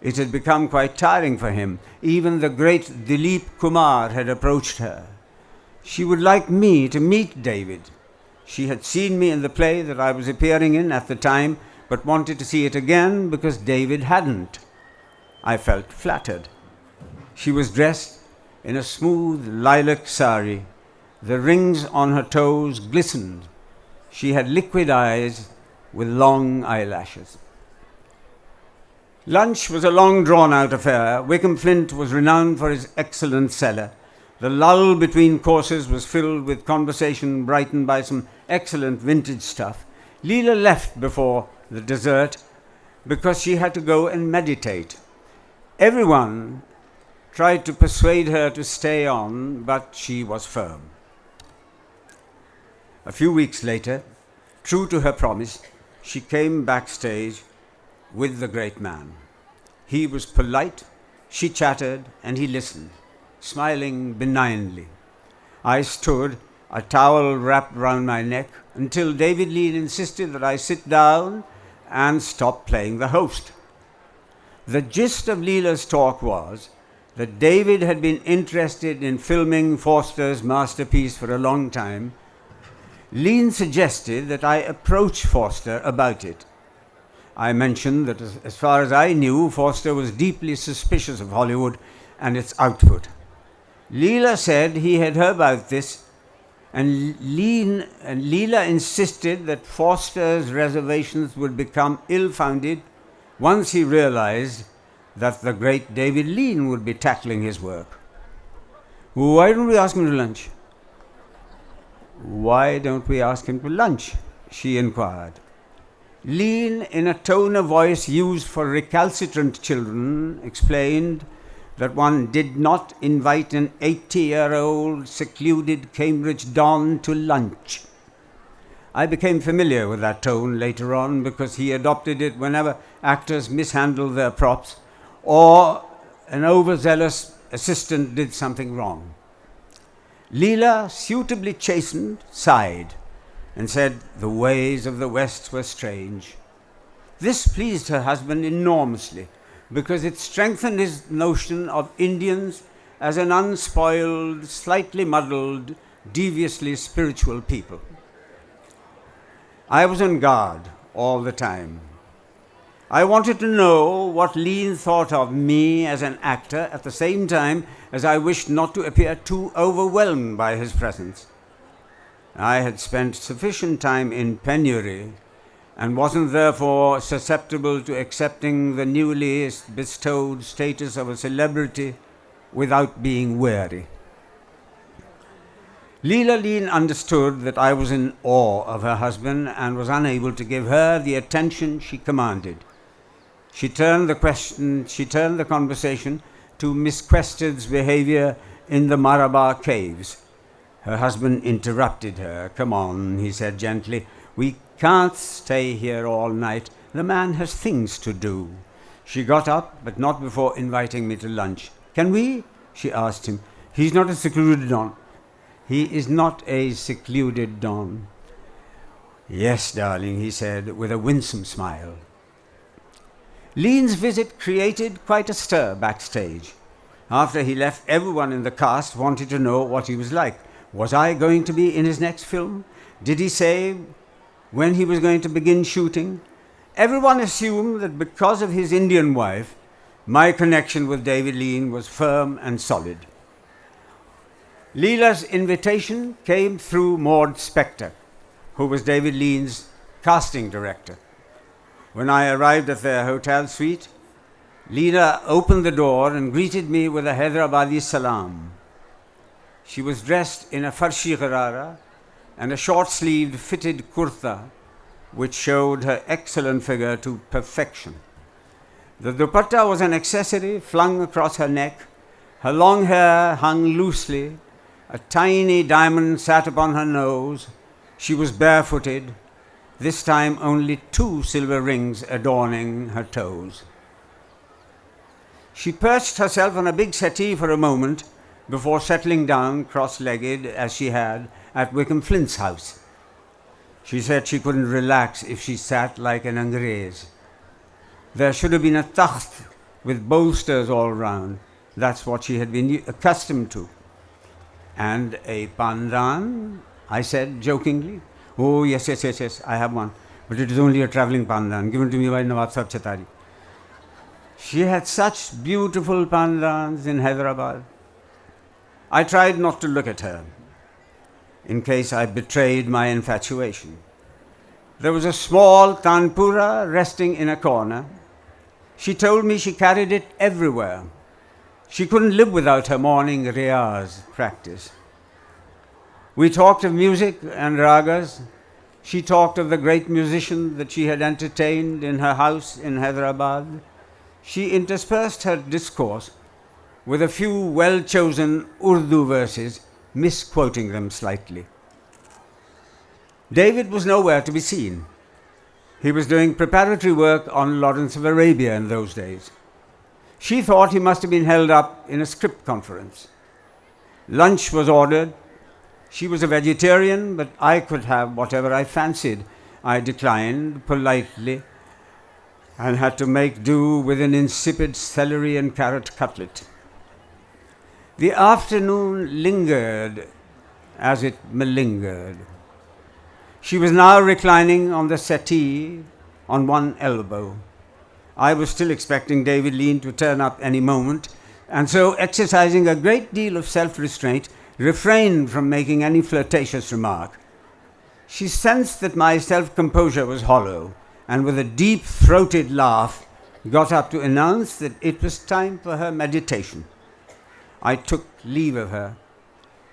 It had become quite tiring for him. Even the great Dilip Kumar had approached her. She would like me to meet David. She had seen me in the play that I was appearing in at the time, but wanted to see it again because David hadn't. I felt flattered. She was dressed in a smooth lilac sari. The rings on her toes glistened. She had liquid eyes with long eyelashes. Lunch was a long drawn-out affair. Wickham Flint was renowned for his excellent cellar. The lull between courses was filled with conversation brightened by some excellent vintage stuff. Leela left before the dessert because she had to go and meditate. Everyone tried to persuade her to stay on, but she was firm. A few weeks later, true to her promise, she came backstage with the great man. He was polite, she chattered, and he listened, smiling benignly. I stood, a towel wrapped round my neck, until David Lean insisted that I sit down and stop playing the host. The gist of Leela's talk was that David had been interested in filming Forster's masterpiece for a long time. Lean suggested that I approach Forster about it. I mentioned that as far as I knew, Forster was deeply suspicious of Hollywood and its output. Leela said he had heard about this, and Leela insisted that Forster's reservations would become ill-founded once he realized that the great David Lean would be tackling his work. Why don't we ask him to lunch? Why don't we ask him to lunch? She inquired. Lean, in a tone of voice used for recalcitrant children, explained that one did not invite an 80-year-old secluded Cambridge don to lunch. I became familiar with that tone later on because he adopted it whenever actors mishandled their props or an overzealous assistant did something wrong. Leela, suitably chastened, sighed and said the ways of the West were strange. This pleased her husband enormously because it strengthened his notion of Indians as an unspoiled, slightly muddled, deviously spiritual people. I was on guard all the time. I wanted to know what Lean thought of me as an actor at the same time as I wished not to appear too overwhelmed by his presence. I had spent sufficient time in penury and wasn't therefore susceptible to accepting the newly bestowed status of a celebrity without being wary. Leela Lean understood that I was in awe of her husband and was unable to give her the attention she commanded. She turned the conversation to Miss Quested's behavior in the Marabar caves. Her husband interrupted her. "Come on," he said gently. "We can't stay here all night. The man has things to do." She got up, but not before inviting me to lunch. "Can we?" she asked him. "He's not a secluded don." "He is not a secluded don. "Yes, darling," he said with a winsome smile. Lean's visit created quite a stir backstage. After he left, everyone in the cast wanted to know what he was like. Was I going to be in his next film? Did he say when he was going to begin shooting? Everyone assumed that because of his Indian wife, my connection with David Lean was firm and solid. Leela's invitation came through Maud Spector, who was David Lean's casting director. When I arrived at their hotel suite, Leela opened the door and greeted me with a Hyderabadi salam. She was dressed in a farshi gharara and a short-sleeved fitted kurta, which showed her excellent figure to perfection. The dupatta was an accessory flung across her neck. Her long hair hung loosely. A tiny diamond sat upon her nose. She was barefooted, this time only 2 silver rings adorning her toes. She perched herself on a big settee for a moment before settling down cross-legged as she had at Wickham Flint's house. She said she couldn't relax if she sat like an Angrez. There should have been a takht with bolsters all round. That's what she had been accustomed to. And a pandan, I said jokingly. "Oh, yes, I have one. But it is only a travelling pandan, given to me by Nawab Sahib Chatari." She had such beautiful pandans in Hyderabad. I tried not to look at her, in case I betrayed my infatuation. There was a small tanpura resting in a corner. She told me she carried it everywhere. She couldn't live without her morning riyaz practice. We talked of music and ragas. She talked of the great musician that she had entertained in her house in Hyderabad. She interspersed her discourse with a few well-chosen Urdu verses, misquoting them slightly. David was nowhere to be seen. He was doing preparatory work on Lawrence of Arabia in those days. She thought he must have been held up in a script conference. Lunch was ordered. She was a vegetarian, but I could have whatever I fancied. I declined politely and had to make do with an insipid celery and carrot cutlet. The afternoon lingered as it malingered. She was now reclining on the settee on one elbow. I was still expecting David Lean to turn up any moment, and so, exercising a great deal of self-restraint, refrained from making any flirtatious remark. She sensed that my self-composure was hollow, and with a deep-throated laugh, got up to announce that it was time for her meditation. I took leave of her.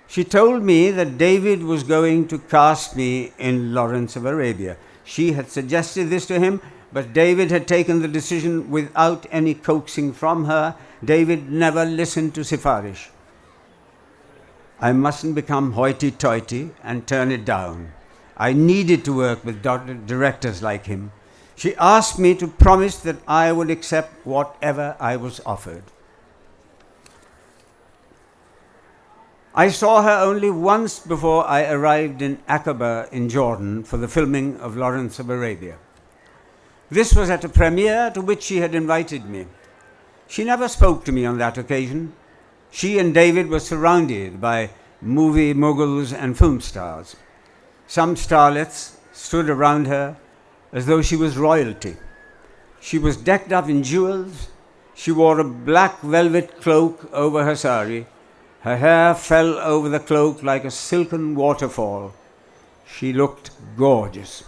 She told me that David was going to cast me in Lawrence of Arabia. She had suggested this to him, but David had taken the decision without any coaxing from her. David never listened to sifarish. I mustn't become hoity-toity and turn it down. I needed to work with directors like him. She asked me to promise that I would accept whatever I was offered. I saw her only once before I arrived in Aqaba in Jordan for the filming of Lawrence of Arabia. This was at a premiere to which she had invited me. She never spoke to me on that occasion. She and David were surrounded by movie moguls and film stars. Some starlets stood around her as though she was royalty. She was decked up in jewels. She wore a black velvet cloak over her sari. Her hair fell over the cloak like a silken waterfall. She looked gorgeous.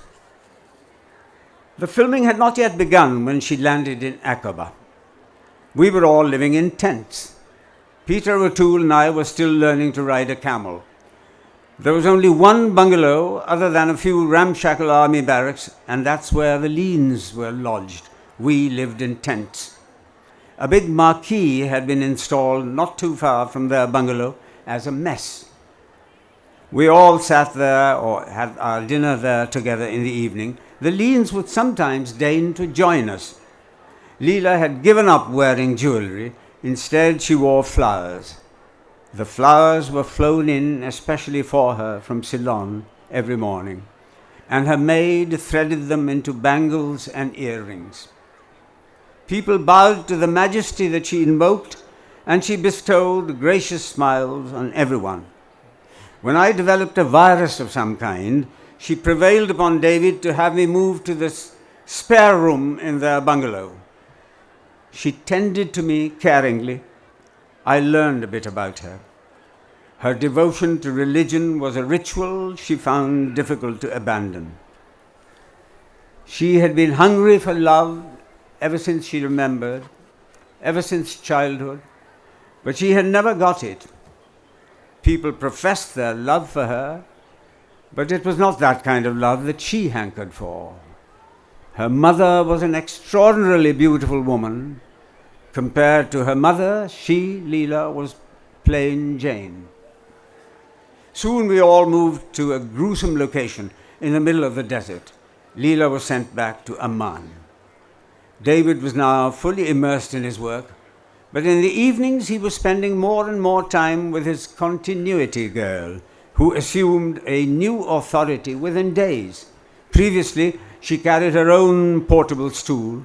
The filming had not yet begun when she landed in Aqaba. We were all living in tents. Peter O'Toole and I were still learning to ride a camel. There was only one bungalow other than a few ramshackle army barracks, and that's where the Leans were lodged. We lived in tents. A big marquee had been installed not too far from their bungalow as a mess. We all sat there or had our dinner there together in the evening. The Leans would sometimes deign to join us. Leela had given up wearing jewelry. Instead, she wore flowers. The flowers were flown in especially for her from Ceylon every morning. and her maid threaded them into bangles and earrings. People bowed to the majesty that she invoked, and she bestowed gracious smiles on everyone. When I developed a virus of some kind, she prevailed upon David to have me moved to this spare room in their bungalow. She tended to me caringly. I learned a bit about her. Her devotion to religion was a ritual she found difficult to abandon. She had been hungry for love ever since she remembered, ever since childhood, but she had never got it. People professed their love for her, but it was not that kind of love that she hankered for. Her mother was an extraordinarily beautiful woman. Compared to her mother, she, Leela, was plain Jane. Soon we all moved to a gruesome location in the middle of the desert. Leela was sent back to Amman. David was now fully immersed in his work, but in the evenings he was spending more and more time with his continuity girl, who assumed a new authority within days. Previously, she carried her own portable stool.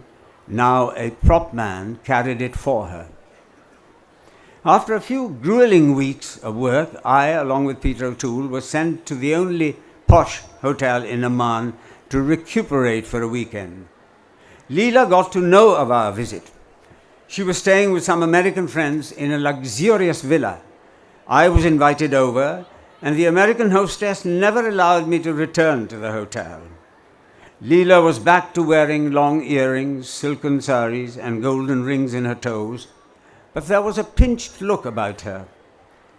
Now a prop man carried it for her. After a few grueling weeks of work, I, along with Peter O'Toole, was sent to the only posh hotel in Amman to recuperate for a weekend. Leela got to know of our visit. She was staying with some American friends in a luxurious villa. I was invited over, and the American hostess never allowed me to return to the hotel. Leela was back to wearing long earrings, silken saris, and golden rings in her toes, but there was a pinched look about her,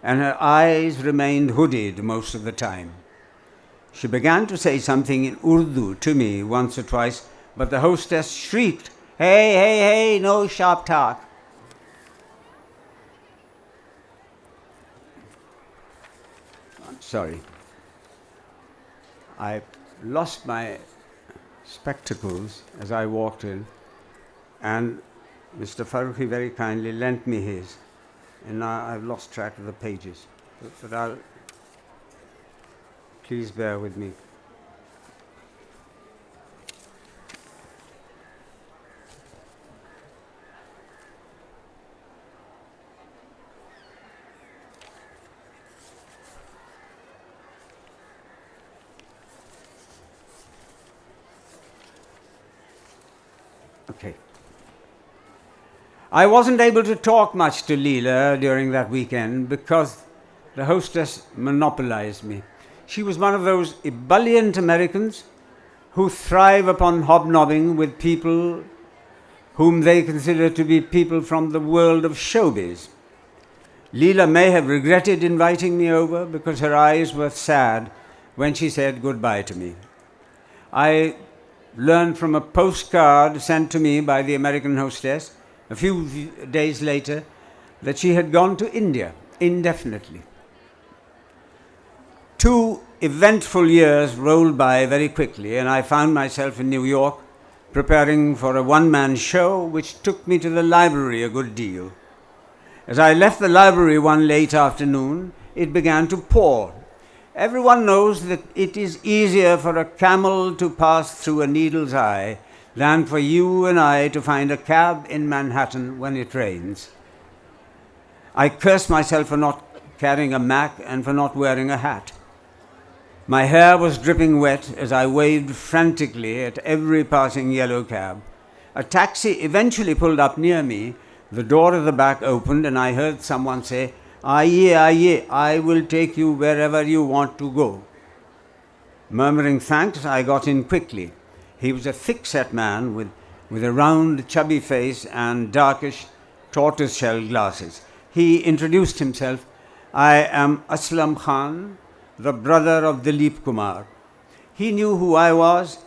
and her eyes remained hooded most of the time. She began to say something in Urdu to me once or twice, but the hostess shrieked, "Hey, hey, hey, no sharp talk." I'm sorry. I lost my spectacles as I walked in, and Mr. Farrukhi very kindly lent me his, and now I've lost track of the pages. But please bear with me. Okay. I wasn't able to talk much to Leela during that weekend because the hostess monopolized me. She was one of those ebullient Americans who thrive upon hobnobbing with people whom they consider to be people from the world of showbiz. Leela may have regretted inviting me over because her eyes were sad when she said goodbye to me. I learned from a postcard sent to me by the American hostess a few days later that she had gone to India indefinitely. 2 eventful years rolled by very quickly, and I found myself in New York preparing for a one-man show which took me to the library a good deal. As I left the library one late afternoon, it began to pour. Everyone knows that it is easier for a camel to pass through a needle's eye than for you and I to find a cab in Manhattan when it rains. I cursed myself for not carrying a Mac and for not wearing a hat. My hair was dripping wet as I waved frantically at every passing yellow cab. A taxi eventually pulled up near me. The door of the back opened and I heard someone say, "Aye, aye, I will take you wherever you want to go." Murmuring thanks, I got in quickly. He was a thick-set man with a round, chubby face and darkish tortoise-shell glasses. He introduced himself. "I am Aslam Khan, the brother of Dilip Kumar." He knew who I was.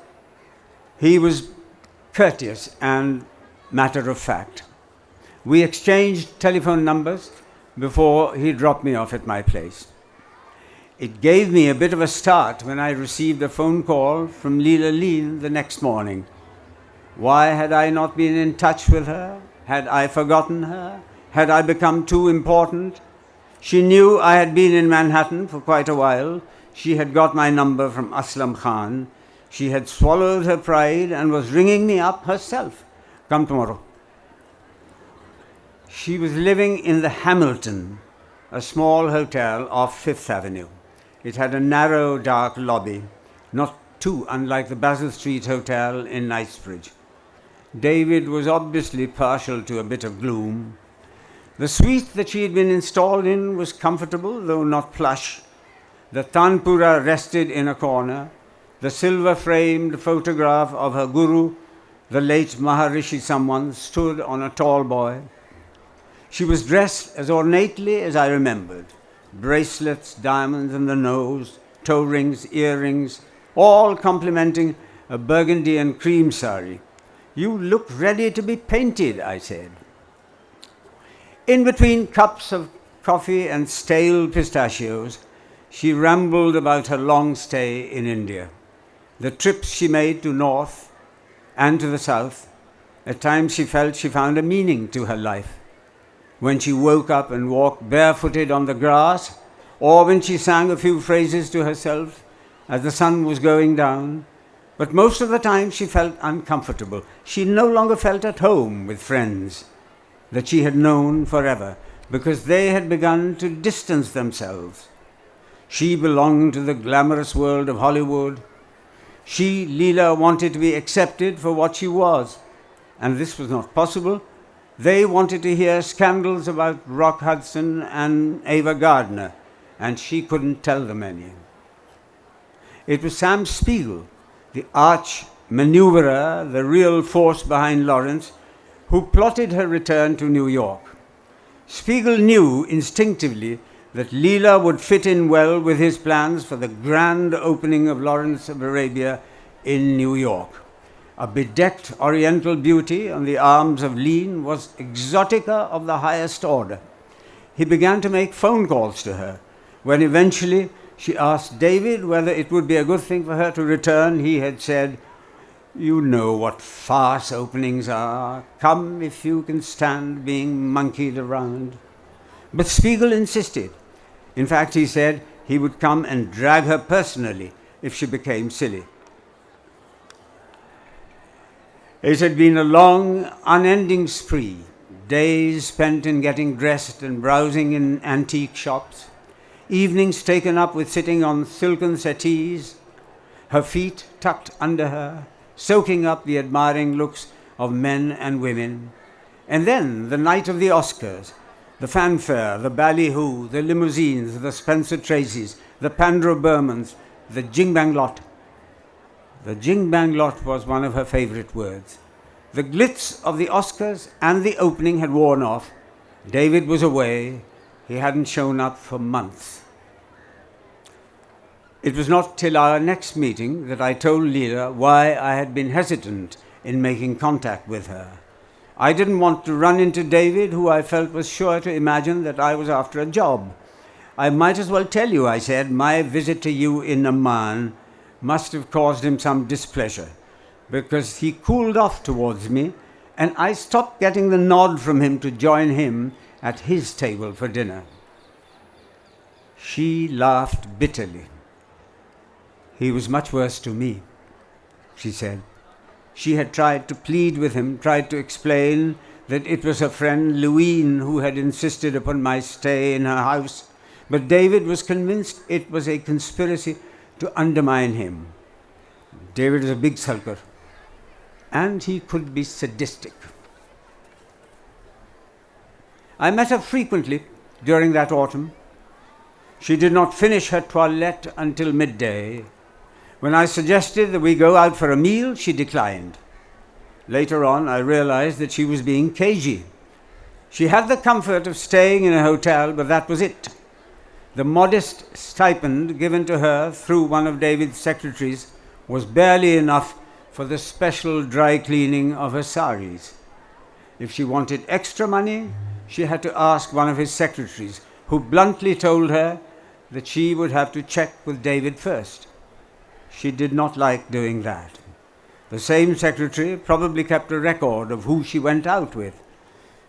He was courteous and matter-of-fact. We exchanged telephone numbers before he dropped me off at my place. It gave me a bit of a start when I received a phone call from Leela Leen the next morning. Why had I not been in touch with her? Had I forgotten her? Had I become too important? She knew I had been in Manhattan for quite a while. She had got my number from Aslam Khan. She had swallowed her pride and was ringing me up herself. Come tomorrow. She was living in the Hamilton, a small hotel off Fifth Avenue. It had a narrow, dark lobby, not too unlike the Basil Street Hotel in Knightsbridge. David was obviously partial to a bit of gloom. The suite that she had been installed in was comfortable, though not plush. The Tanpura rested in a corner. The silver-framed photograph of her guru, the late Maharishi someone, stood on a tall boy. She was dressed as ornately as I remembered. Bracelets, diamonds in the nose, toe rings, earrings, all complementing a burgundy and cream sari. You look ready to be painted, I said. In between cups of coffee and stale pistachios, she rambled about her long stay in India, the trips she made to north and to the south. At times she felt she found a meaning to her life. When she woke up and walked barefooted on the grass, or when she sang a few phrases to herself as the sun was going down. But most of the time she felt uncomfortable. She no longer felt at home with friends that she had known forever, because they had begun to distance themselves. She belonged to the glamorous world of Hollywood. She, Leela, wanted to be accepted for what she was, and this was not possible. They wanted to hear scandals about Rock Hudson and Ava Gardner, and she couldn't tell them any. It was Sam Spiegel, the arch maneuverer, the real force behind Lawrence, who plotted her return to New York. Spiegel knew instinctively that Leela would fit in well with his plans for the grand opening of Lawrence of Arabia in New York. A bedecked oriental beauty on the arms of Lean was exotica of the highest order. He began to make phone calls to her. When eventually she asked David whether it would be a good thing for her to return, he had said, "You know what farce openings are. Come if you can stand being monkeyed around." But Spiegel insisted. In fact, he said he would come and drag her personally if she became silly. It had been a long, unending spree, days spent in getting dressed and browsing in antique shops, evenings taken up with sitting on silken settees, her feet tucked under her, soaking up the admiring looks of men and women. And then the night of the Oscars, the fanfare, the ballyhoo, the limousines, the Spencer Tracys, the Pandro Bermans, the Jing-Bang lot. The Jing-Bang lot was one of her favorite words. The glitz of the Oscars and the opening had worn off. David was away. He hadn't shown up for months. It was not till our next meeting that I told Leela why I had been hesitant in making contact with her. I didn't want to run into David, who I felt was sure to imagine that I was after a job. I might as well tell you, I said, my visit to you in Amman must have caused him some displeasure, because he cooled off towards me, and I stopped getting the nod from him to join him at his table for dinner. She laughed bitterly. He was much worse to me, she said. She had tried to plead with him, tried to explain that it was her friend Louine who had insisted upon my stay in her house, but David was convinced it was a conspiracy to undermine him. David is a big sulker, and he could be sadistic. I met her frequently during that autumn. She did not finish her toilette until midday. When I suggested that we go out for a meal, she declined. Later on, I realized that she was being cagey. She had the comfort of staying in a hotel, but that was it. The modest stipend given to her through one of David's secretaries was barely enough for the special dry cleaning of her saris. If she wanted extra money, she had to ask one of his secretaries, who bluntly told her that she would have to check with David first. She did not like doing that. The same secretary probably kept a record of who she went out with.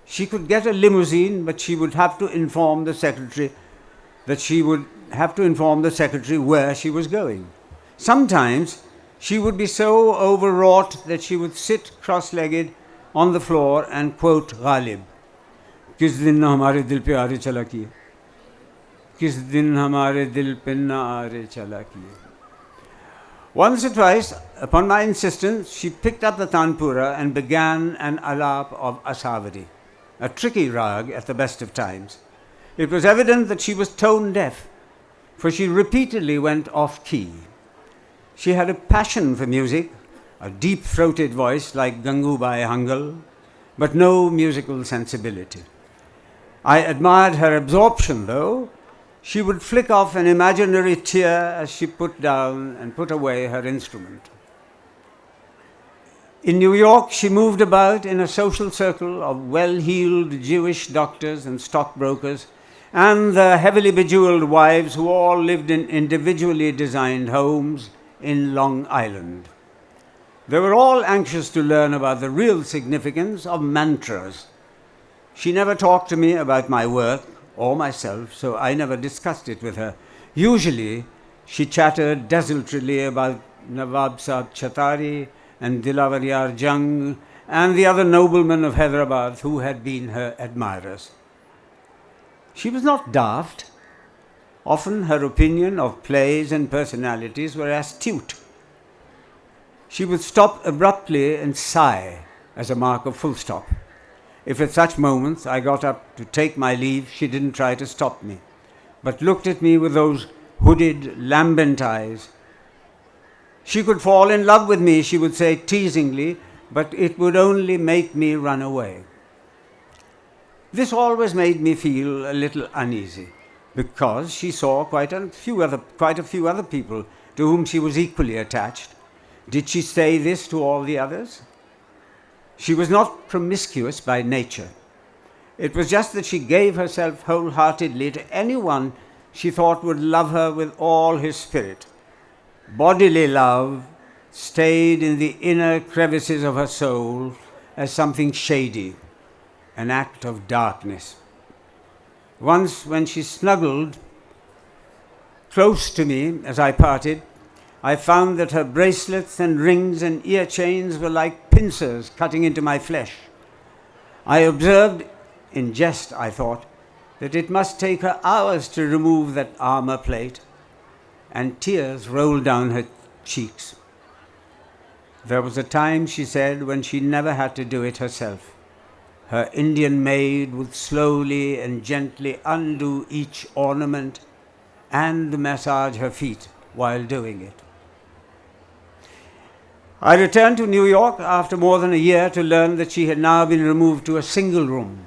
She could get a limousine, but she would have to inform the secretary where she was going. Sometimes She would be so overwrought that she would sit cross-legged on the floor and quote Ghalib. किस दिन न हमारे दिल पे आरे चला किए, किस दिन हमारे दिल पे न आरे चला किए. Once or twice, upon my insistence, she picked up the tanpura and began an alap of Asavari, a tricky rag at the best of times. It was evident that she was tone deaf, for she repeatedly went off key. She had a passion for music, a deep-throated voice like Gangubai Hangal, but no musical sensibility. I admired her absorption, though. She would flick off an imaginary tear as she put down and put away her instrument. In New York, she moved about in a social circle of well-heeled Jewish doctors and stockbrokers and the heavily bejeweled wives who all lived in individually designed homes in Long Island. They were all anxious to learn about the real significance of mantras. She never talked to me about my work or myself, so I never discussed it with her. Usually, she chattered desultorily about Nawab Sahib Chatari and Dilawar Yar Jung and the other noblemen of Hyderabad who had been her admirers. She was not daft. Often her opinion of plays and personalities were astute. She would stop abruptly and sigh as a mark of full stop. If at such moments I got up to take my leave, she didn't try to stop me, but looked at me with those hooded, lambent eyes. She could fall in love with me, she would say teasingly, but it would only make me run away. This always made me feel a little uneasy, because she saw quite a few other people to whom she was equally attached. Did she say this to all the others? She was not promiscuous by nature. It was just that she gave herself wholeheartedly to anyone she thought would love her with all his spirit. Bodily love stayed in the inner crevices of her soul as something shady, an act of darkness. Once, when she snuggled close to me as I parted, I found that her bracelets and rings and ear chains were like pincers cutting into my flesh. I observed, in jest I thought, that it must take her hours to remove that armor plate, and tears rolled down her cheeks. There was a time, she said, when she never had to do it herself. Her Indian maid would slowly and gently undo each ornament and massage her feet while doing it. I returned to New York after more than a year to learn that she had now been removed to a single room.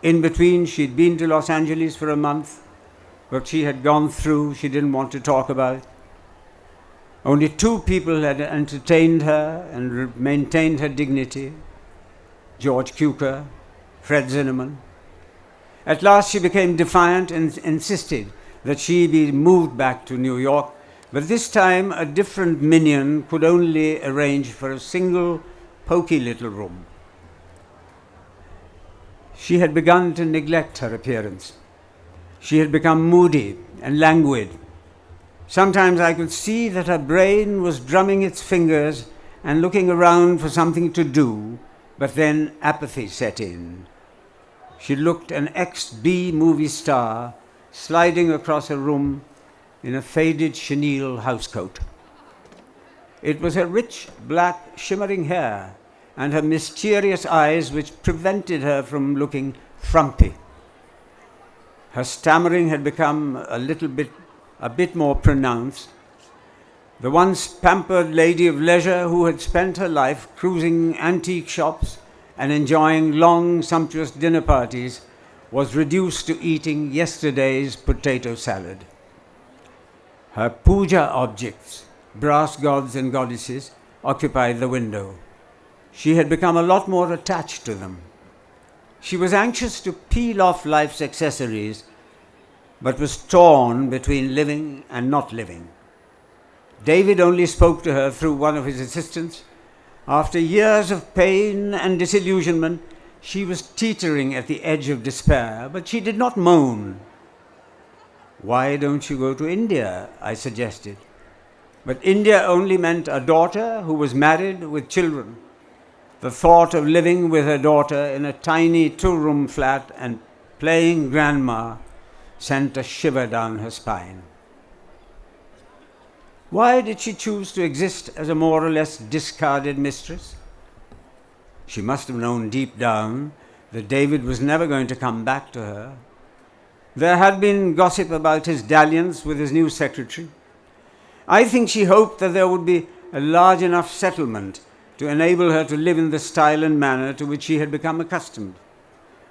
In between, she'd been to Los Angeles for a month. What she had gone through, she didn't want to talk about. Only 2 people had entertained her and maintained her dignity: George Cukor, Fred Zinnemann. At last she became defiant and insisted that she be moved back to New York, but this time a different minion could only arrange for a single, poky little room. She had begun to neglect her appearance. She had become moody and languid. Sometimes I could see that her brain was drumming its fingers and looking around for something to do, but then apathy set in. She looked an ex-B movie star sliding across a room in a faded chenille housecoat. It was her rich, black, shimmering hair and her mysterious eyes which prevented her from looking frumpy. Her stammering had become a bit more pronounced. The once pampered lady of leisure who had spent her life cruising antique shops and enjoying long, sumptuous dinner parties was reduced to eating yesterday's potato salad. Her puja objects, brass gods and goddesses, occupied the window. She had become a lot more attached to them. She was anxious to peel off life's accessories, but was torn between living and not living. David only spoke to her through one of his assistants. After years of pain and disillusionment, she was teetering at the edge of despair, but she did not moan. "Why don't you go to India?" I suggested. But India only meant a daughter who was married with children. The thought of living with her daughter in a tiny two-room flat and playing grandma sent a shiver down her spine. Why did she choose to exist as a more or less discarded mistress? She must have known deep down that David was never going to come back to her. There had been gossip about his dalliance with his new secretary. I think she hoped that there would be a large enough settlement to enable her to live in the style and manner to which she had become accustomed.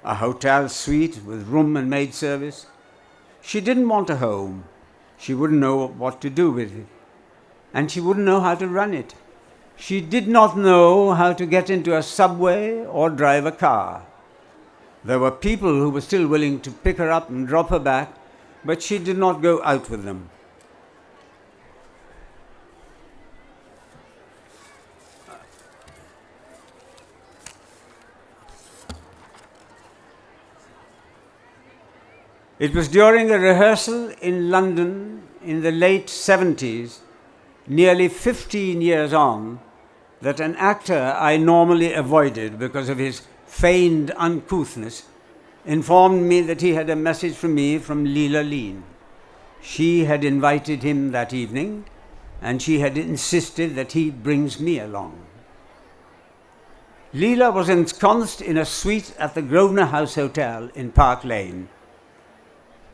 A hotel suite with room and maid service. She didn't want a home. She wouldn't know what to do with it. And she wouldn't know how to run it. She did not know how to get into a subway or drive a car. There were people who were still willing to pick her up and drop her back, but she did not go out with them. It was during a rehearsal in London in the late 70s, nearly 15 years on, that an actor I normally avoided because of his feigned uncouthness informed me that he had a message from me from Leela Leen. She had invited him that evening, and she had insisted that he brings me along. Leela was ensconced in a suite at the Grosvenor House Hotel in Park Lane.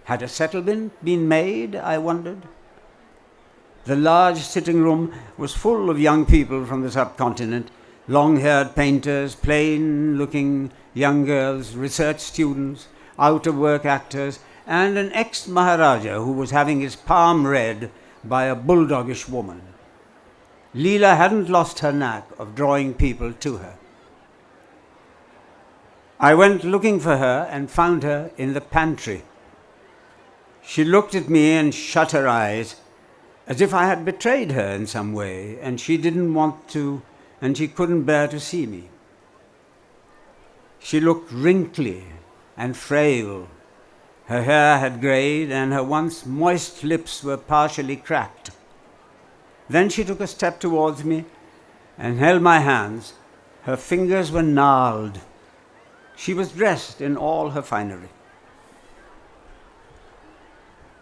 Had a settlement been made, I wondered? The large sitting room was full of young people from the subcontinent, long-haired painters, plain-looking young girls, research students, out-of-work actors, and an ex-Maharaja who was having his palm read by a bulldogish woman. Leela hadn't lost her knack of drawing people to her. I went looking for her and found her in the pantry. She looked at me and shut her eyes, as if I had betrayed her in some way, and she didn't want to, and she couldn't bear to see me. She looked wrinkly and frail. Her hair had grayed, and her once moist lips were partially cracked. Then she took a step towards me and held my hands. Her fingers were gnarled. She was dressed in all her finery.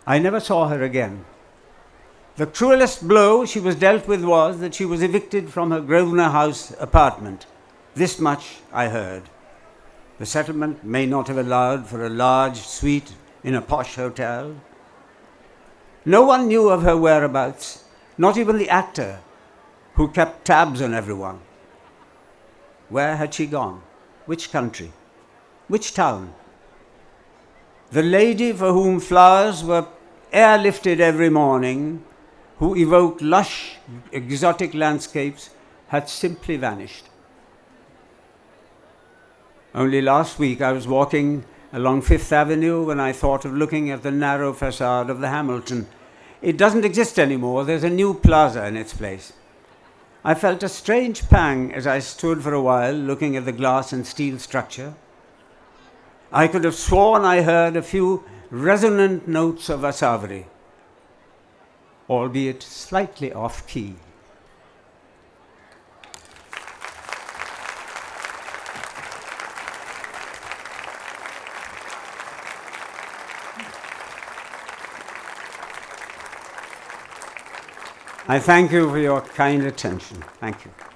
I never saw her again. The cruelest blow she was dealt with was that she was evicted from her Grosvenor House apartment. This much I heard. The settlement may not have allowed for a large suite in a posh hotel. No one knew of her whereabouts, not even the actor who kept tabs on everyone. Where had she gone? Which country? Which town? The lady for whom flowers were airlifted every morning, who evoked lush, exotic landscapes, had simply vanished. Only last week I was walking along Fifth Avenue when I thought of looking at the narrow facade of the Hamilton. It doesn't exist anymore. There's a new plaza in its place. I felt a strange pang as I stood for a while looking at the glass and steel structure. I could have sworn I heard a few resonant notes of Asavri, albeit slightly off-key. I thank you for your kind attention. Thank you.